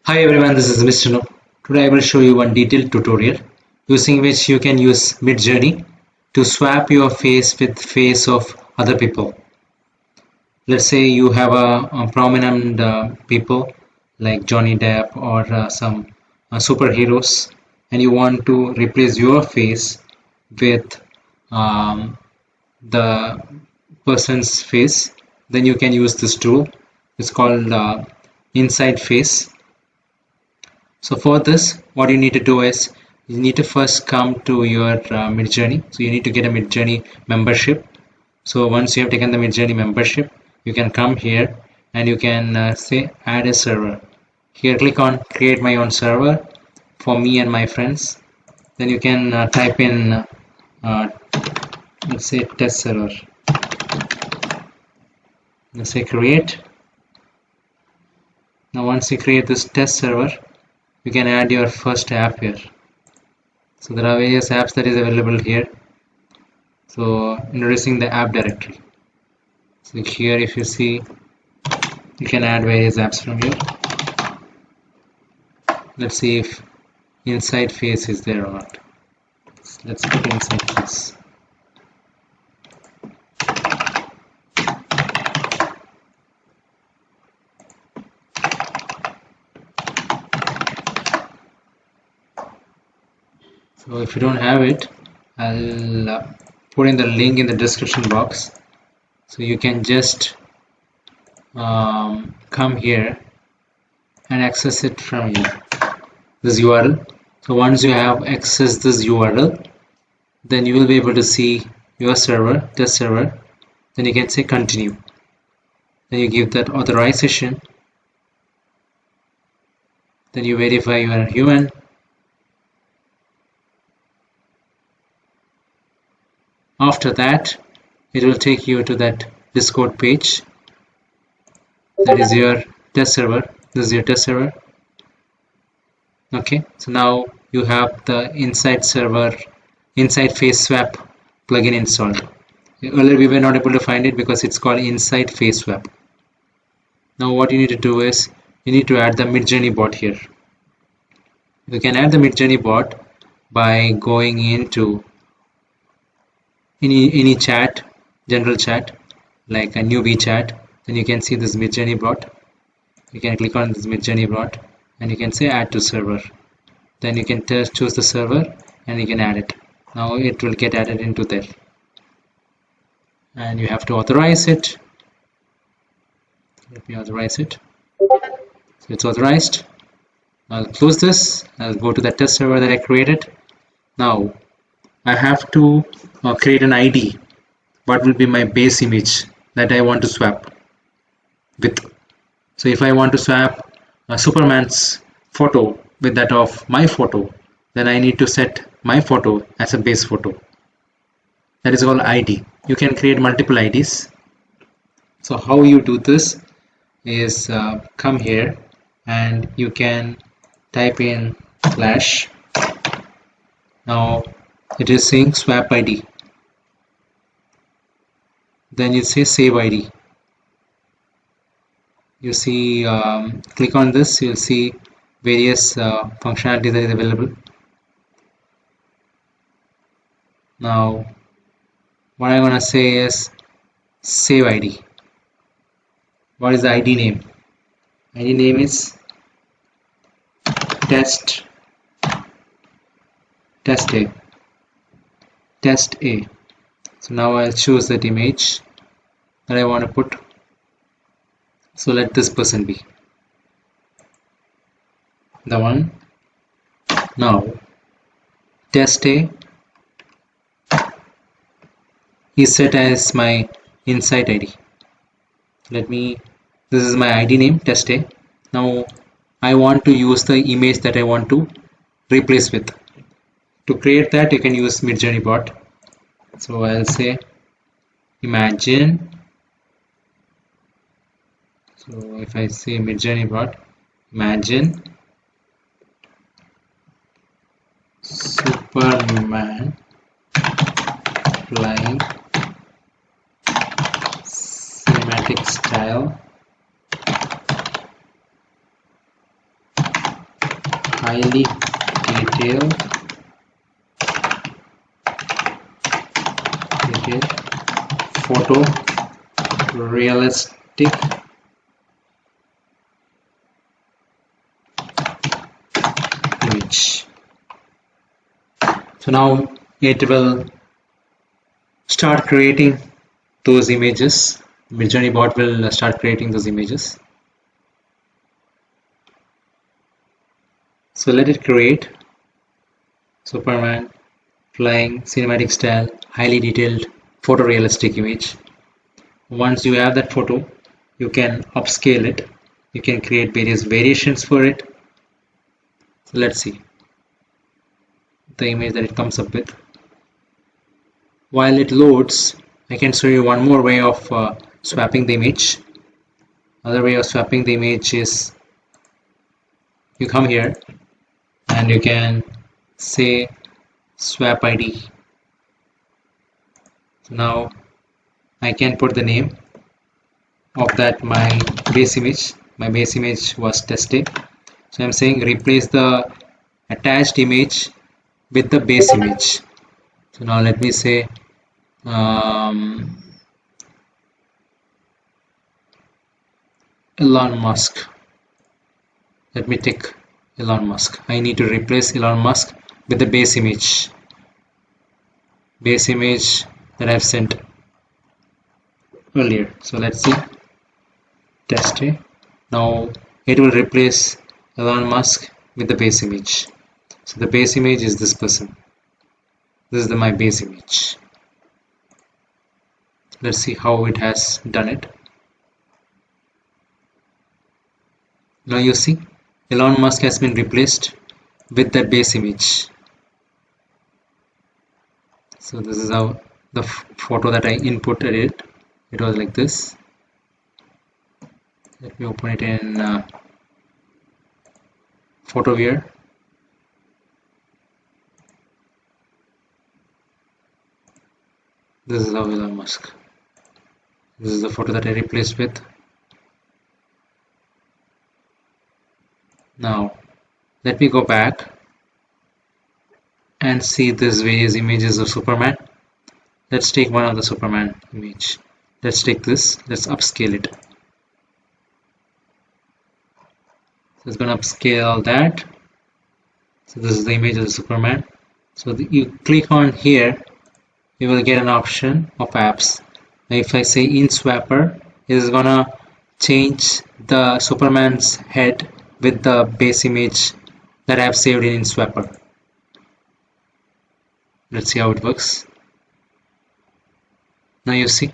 Hi everyone, this is Mr. No. Today I will show you one detailed tutorial using which you can use Midjourney to swap your face with face of other people. Let's say you have a prominent people like Johnny Depp or some superheroes, and you want to replace your face with um, the person's face. Then you can use this tool. It's called InsightFace. So for this, what you need to do is you need to first come to your Midjourney. So you need to get a Midjourney membership. So once you have taken the Midjourney membership, you can come here and you can say add a server. Here click on create my own server for me and my friends. Then you can type in let's say test server. Let's say create. Now once you create this test server, you can add your first app here. So there are various apps that is available here. So introducing the app directory. So here if you see, you can add various apps from here. Let's see if InsightFace is there or not. Let's put InsightFace. So if you don't have it, I'll put in the link in the description box. So you can just come here and access it from here. This URL. So once you have accessed this URL, then you will be able to see your server, test server. Then you can say continue. Then you give that authorization. Then you verify you are a human. After that, it will take you to that Discord page. That is your test server. This is your test server. Okay, so now you have the InsightFace Swap plugin installed. Earlier we were not able to find it because it's called InsightFace Swap. Now what you need to do is you need to add the Midjourney bot here. You can add the Midjourney bot by going into any chat, general chat, like a newbie chat. Then you can see this Midjourney bot. You can click on this Midjourney bot and you can say add to server. Then you can choose the server and you can add it. Now it will get added into there. And you have to authorize it. Let me authorize it. So it's authorized. I'll close this. I'll go to the test server that I created. Now I have to create an ID. What will be my base image that I want to swap with? So if I want to swap Superman's photo with that of my photo, then I need to set my photo as a base photo. That is called ID. You can create multiple IDs. So how you do this is come here and you can type in flash. Now it is saying swap ID. Then you say save ID. You see, click on this, you'll see various functionality that is available. Now what I'm gonna say is save ID. What is the ID name? ID name is test A. So now I'll choose that image that I want to put. So let this person be the one. Now test A is set as my Insight ID. This is my ID name, test A. Now I want to use the image that I want to replace with. To create that, you can use Midjourney bot. So I'll say imagine. So if I say Midjourney bot, imagine Superman flying cinematic style highly detailed photo realistic image. So now it will start creating those images. Midjourney bot will start creating those images. So let it create Superman flying cinematic style highly detailed photorealistic image. Once you have that photo, you can upscale it. You can create various variations for it. So let's see the image that it comes up with. While it loads, I can show you one more way of swapping the image. Another way of swapping the image is you come here and you can say swap ID. So now I can put the name of that my base image. My base image was tested. So I'm saying replace the attached image with the base image. So now let me say Elon Musk. Let me take Elon Musk. I need to replace Elon Musk with the base image that I've sent earlier. So let's see, test it. Now it will replace Elon Musk with the base image. So the base image is this person. This is my base image. Let's see how it has done it. Now you see Elon Musk has been replaced with that base image. So this is how the photo that I inputted it was like this. Let me open it in photo viewer. This is how Elon Musk. This is the photo that I replaced with. Now let me go back and see these various images of Superman. Let's take one of the Superman image. Let's take this. Let's upscale it. So it's going to upscale that. So this is the image of the Superman. So you click on here, you will get an option of apps. Now if I say in swapper, it is gonna change the Superman's head with the base image that I have saved in swapper. Let's see how it works. Now you see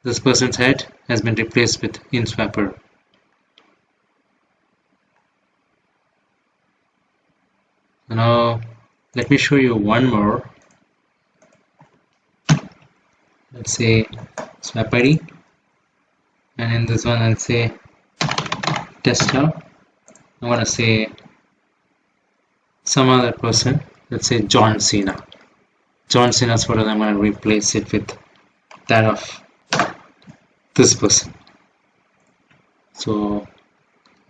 this person's head has been replaced with in swapper. Now let me show you one more. Let's say swap ID, and in this one I'll say Tesla. I'm gonna say some other person. Let's say John Cena. John Cena's photo. I'm gonna replace it with that of this person. So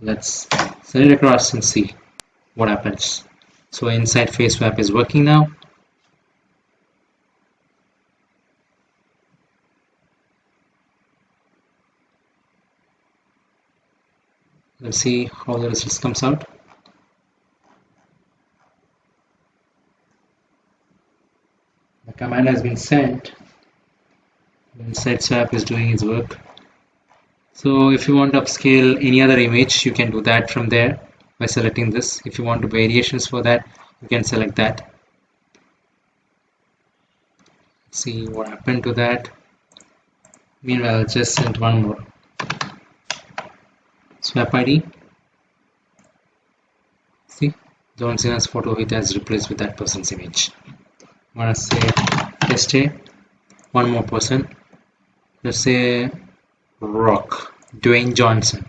let's send it across and see what happens. So InsightFace swap is working now. Let's see how the results comes out. The command has been sent. InsightSwap is doing its work. So if you want to upscale any other image, you can do that from there by selecting this. If you want to variations for that, you can select that. Let's see what happened to that. Meanwhile, I'll just send one more. Swap ID. See, John Cena's photo, it has replaced with that person's image. I'm gonna say test A. One more person. Let's say Rock, Dwayne Johnson.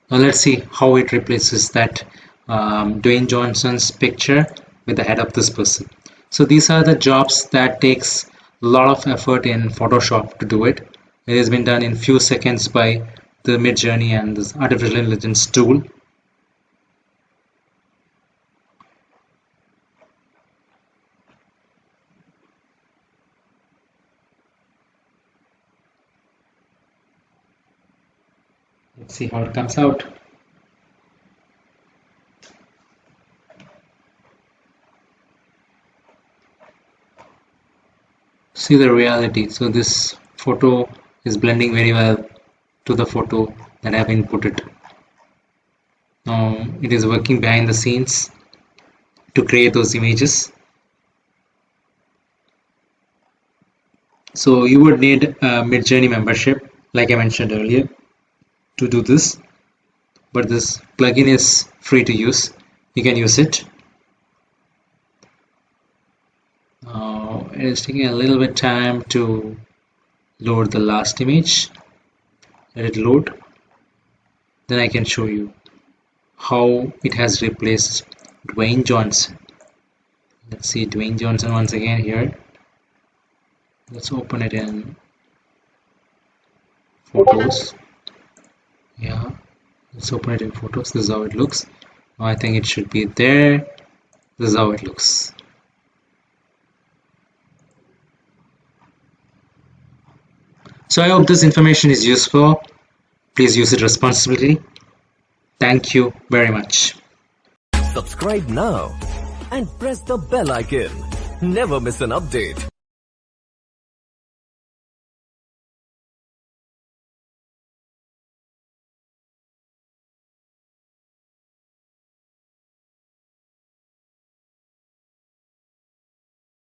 Now let's see how it replaces that Dwayne Johnson's picture with the head of this person. So these are the jobs that takes a lot of effort in Photoshop to do it. It has been done in few seconds by the Midjourney and this artificial intelligence tool. Let's see how it comes out. See the reality. So this photo is blending very well to the photo that I have inputted. Now it is working behind the scenes to create those images. So you would need a Midjourney membership, like I mentioned earlier, to do this. But this plugin is free to use. You can use it. It is taking a little bit time to load the last image. Let it load. Then I can show you how it has replaced Dwayne Johnson. Let's see Dwayne Johnson once again here. Let's open it in Photos. Yeah, let's open it in Photos. This is how it looks. Now I think it should be there. This is how it looks. So I hope this information is useful. Please use it responsibly. Thank you very much. Subscribe now and press the bell icon. Never miss an update.